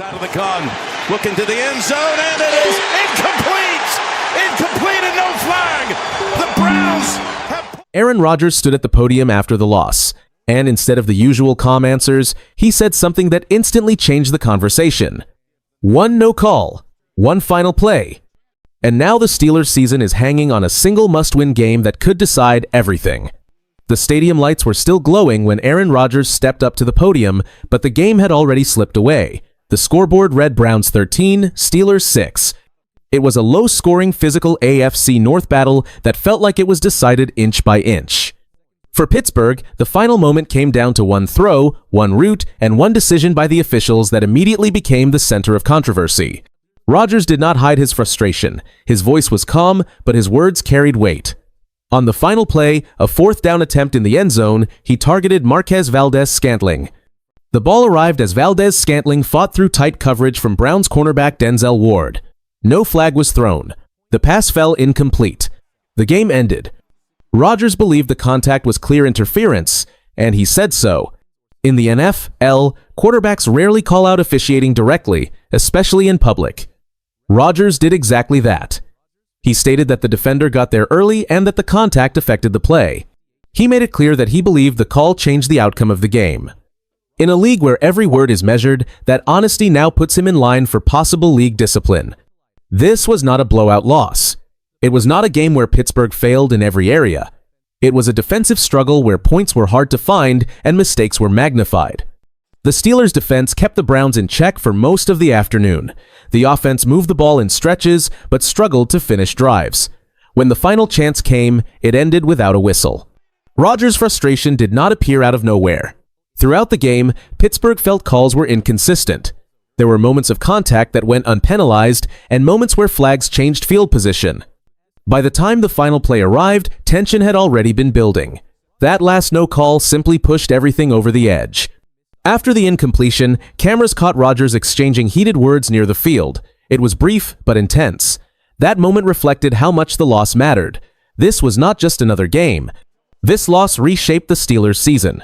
Out of the gun, looking to the end zone, and it is incomplete! Incomplete and no flag! The Browns have... Aaron Rodgers stood at the podium after the loss, and instead of the usual calm answers, he said something that instantly changed the conversation. One no call, one final play. And now the Steelers' season is hanging on a single must-win game that could decide everything. The stadium lights were still glowing when Aaron Rodgers stepped up to the podium, but the game had already slipped away. The scoreboard read Browns 13, Steelers 6. It was a low-scoring physical AFC North battle that felt like it was decided inch by inch. For Pittsburgh, the final moment came down to one throw, one route, and one decision by the officials that immediately became the center of controversy. Rodgers did not hide his frustration. His voice was calm, but his words carried weight. On the final play, a fourth down attempt in the end zone, he targeted Marquez Valdes-Scantling. The ball arrived as Valdes-Scantling fought through tight coverage from Browns cornerback Denzel Ward. No flag was thrown. The pass fell incomplete. The game ended. Rodgers believed the contact was clear interference, and he said so. In the NFL, quarterbacks rarely call out officiating directly, especially in public. Rodgers did exactly that. He stated that the defender got there early and that the contact affected the play. He made it clear that he believed the call changed the outcome of the game. In a league where every word is measured, that honesty now puts him in line for possible league discipline. This was not a blowout loss. It was not a game where Pittsburgh failed in every area. It was a defensive struggle where points were hard to find and mistakes were magnified. The Steelers' defense kept the Browns in check for most of the afternoon. The offense moved the ball in stretches, but struggled to finish drives. When the final chance came, it ended without a whistle. Rodgers' frustration did not appear out of nowhere. Throughout the game, Pittsburgh felt calls were inconsistent. There were moments of contact that went unpenalized and moments where flags changed field position. By the time the final play arrived, tension had already been building. That last no call simply pushed everything over the edge. After the incompletion, cameras caught Rodgers exchanging heated words near the field. It was brief but intense. That moment reflected how much the loss mattered. This was not just another game. This loss reshaped the Steelers' season.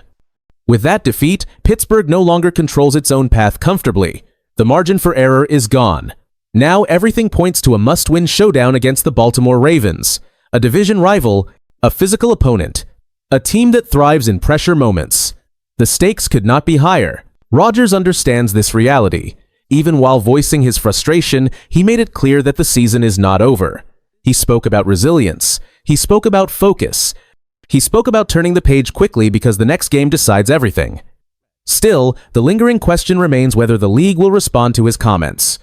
With that defeat, Pittsburgh no longer controls its own path comfortably. The margin for error is gone. Now everything points to a must-win showdown against the Baltimore Ravens, a division rival, a physical opponent, a team that thrives in pressure moments. The stakes could not be higher. Rodgers understands this reality. Even while voicing his frustration, he made it clear that the season is not over. He spoke about resilience. He spoke about focus. He spoke about turning the page quickly because the next game decides everything. Still, the lingering question remains whether the league will respond to his comments.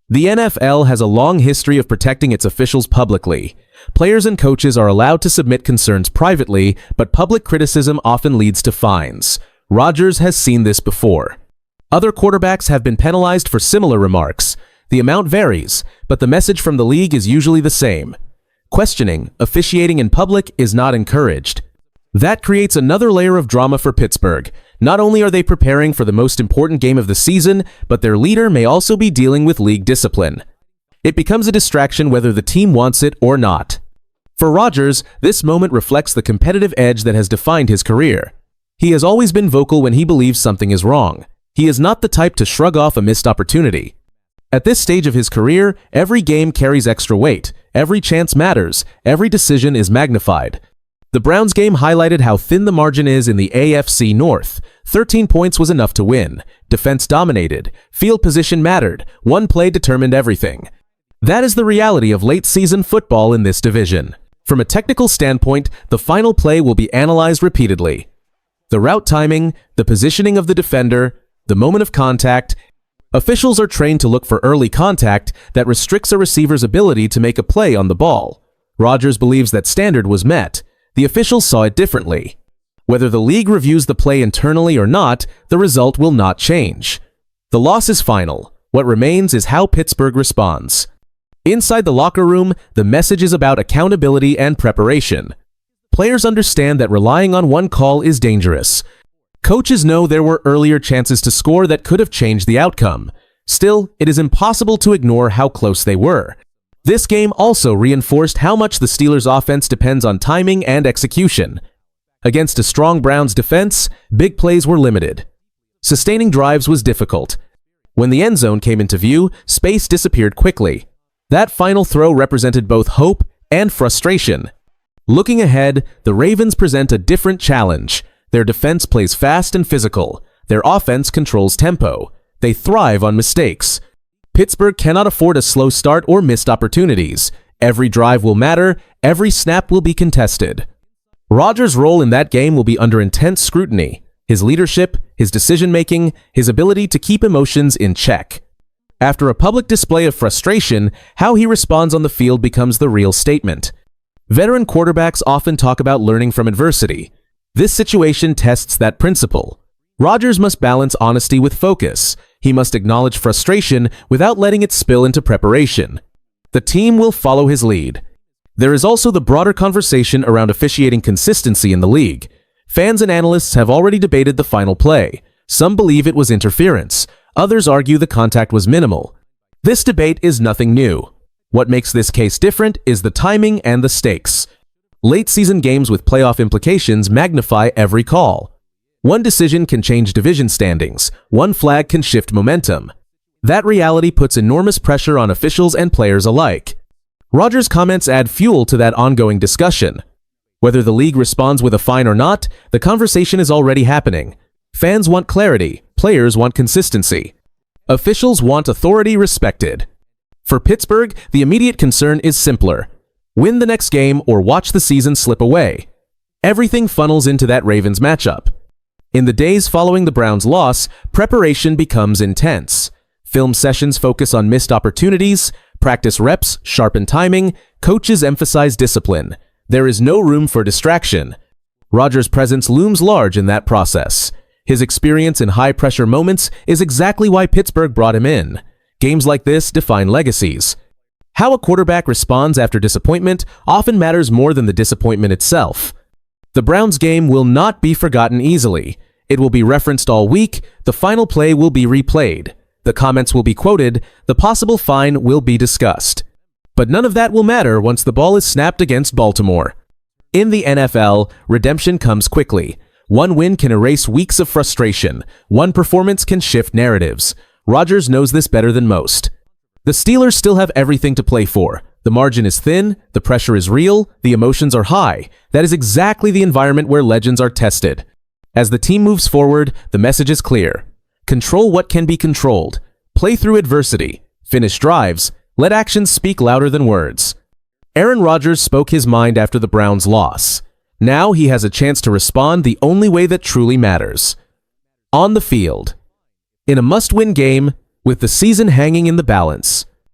The NFL has a long history of protecting its officials publicly. Players and coaches are allowed to submit concerns privately, but public criticism often leads to fines. Rodgers has seen this before. Other quarterbacks have been penalized for similar remarks. The amount varies, but the message from the league is usually the same. Questioning, officiating in public is not encouraged. That creates another layer of drama for Pittsburgh. Not only are they preparing for the most important game of the season, but their leader may also be dealing with league discipline. It becomes a distraction whether the team wants it or not. For Rodgers, this moment reflects the competitive edge that has defined his career. He has always been vocal when he believes something is wrong. He is not the type to shrug off a missed opportunity. At this stage of his career, every game carries extra weight. Every chance matters. Every decision is magnified. The Browns game highlighted how thin the margin is in the AFC North. 13 points was enough to win. Defense dominated. Field position mattered. One play determined everything. That is the reality of late-season football in this division. From a technical standpoint, the final play will be analyzed repeatedly. The route timing, the positioning of the defender, the moment of contact. Officials are trained to look for early contact that restricts a receiver's ability to make a play on the ball. Rodgers believes that standard was met. The officials saw it differently. Whether the league reviews the play internally or not, the result will not change. The loss is final. What remains is how Pittsburgh responds. Inside the locker room, the message is about accountability and preparation. Players understand that relying on one call is dangerous. Coaches know there were earlier chances to score that could have changed the outcome. Still, it is impossible to ignore how close they were. This game also reinforced how much the Steelers' offense depends on timing and execution. Against a strong Browns defense, big plays were limited. Sustaining drives was difficult. When the end zone came into view, space disappeared quickly. That final throw represented both hope and frustration. Looking ahead, the Ravens present a different challenge. Their defense plays fast and physical. Their offense controls tempo. They thrive on mistakes. Pittsburgh cannot afford a slow start or missed opportunities. Every drive will matter. Every snap will be contested. Rodgers' role in that game will be under intense scrutiny. His leadership, his decision-making, his ability to keep emotions in check. After a public display of frustration, how he responds on the field becomes the real statement. Veteran quarterbacks often talk about learning from adversity. This situation tests that principle. Rodgers must balance honesty with focus. He must acknowledge frustration without letting it spill into preparation. The team will follow his lead. There is also the broader conversation around officiating consistency in the league. Fans and analysts have already debated the final play. Some believe it was interference. Others argue the contact was minimal. This debate is nothing new. What makes this case different is the timing and the stakes. Late-season games with playoff implications magnify every call. One decision can change division standings. One flag can shift momentum. That reality puts enormous pressure on officials and players alike. Rodgers' comments add fuel to that ongoing discussion. Whether the league responds with a fine or not, the conversation is already happening. Fans want clarity. Players want consistency. Officials want authority respected. For Pittsburgh, the immediate concern is simpler. Win the next game or watch the season slip away. Everything funnels into that Ravens matchup. In the days following the Browns' loss, preparation becomes intense. Film sessions focus on missed opportunities, practice reps sharpen timing, coaches emphasize discipline. There is no room for distraction. Rodgers' presence looms large in that process. His experience in high-pressure moments is exactly why Pittsburgh brought him in. Games like this define legacies. How a quarterback responds after disappointment often matters more than the disappointment itself. The Browns game will not be forgotten easily. It will be referenced all week. The final play will be replayed. The comments will be quoted. The possible fine will be discussed. But none of that will matter once the ball is snapped against Baltimore. In the NFL, redemption comes quickly. One win can erase weeks of frustration. One performance can shift narratives. Rodgers knows this better than most. The Steelers still have everything to play for. The margin is thin, the pressure is real, the emotions are high. That is exactly the environment where legends are tested. As the team moves forward, the message is clear. Control what can be controlled. Play through adversity. Finish drives. Let actions speak louder than words. Aaron Rodgers spoke his mind after the Browns' loss. Now he has a chance to respond the only way that truly matters. On the field. In a must-win game, with the season hanging in the balance,